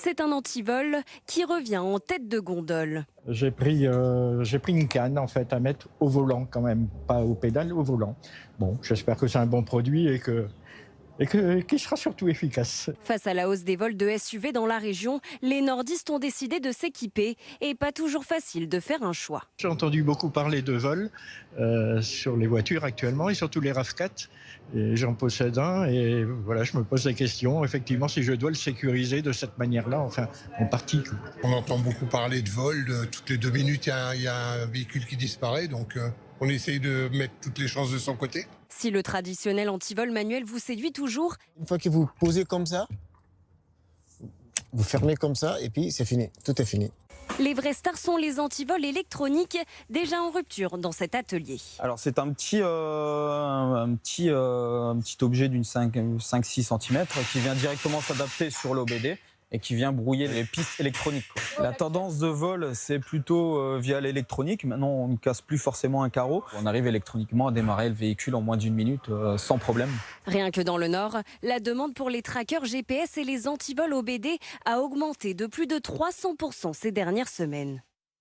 C'est un antivol qui revient en tête de gondole. J'ai pris une canne en fait à mettre au volant quand même, pas au pédale, au volant. Bon, j'espère que c'est un bon produit et qu'il sera surtout efficace. Face à la hausse des vols de SUV dans la région, les nordistes ont décidé de s'équiper et pas toujours facile de faire un choix. J'ai entendu beaucoup parler de vols sur les voitures actuellement et surtout les RAV4. Et j'en possède un et voilà, je me pose la question, effectivement, si je dois le sécuriser de cette manière-là, enfin, en partie. On entend beaucoup parler de vols, toutes les 2 minutes, il y a un véhicule qui disparaît, donc on essaye de mettre toutes les chances de son côté. Si le traditionnel antivol manuel vous séduit toujours, une fois que vous posez comme ça, vous fermez comme ça et puis c'est fini, tout est fini. les vraies stars sont les antivols électroniques, déjà en rupture dans cet atelier. Alors c'est un petit objet d'une 5-6 cm qui vient directement s'adapter sur l'OBD et qui vient brouiller les pistes électroniques. La tendance de vol, c'est plutôt via l'électronique. Maintenant, on ne casse plus forcément un carreau. On arrive électroniquement à démarrer le véhicule en moins d'1 minute sans problème. Rien que dans le Nord, la demande pour les trackers GPS et les antivols OBD a augmenté de plus de 300% ces dernières semaines.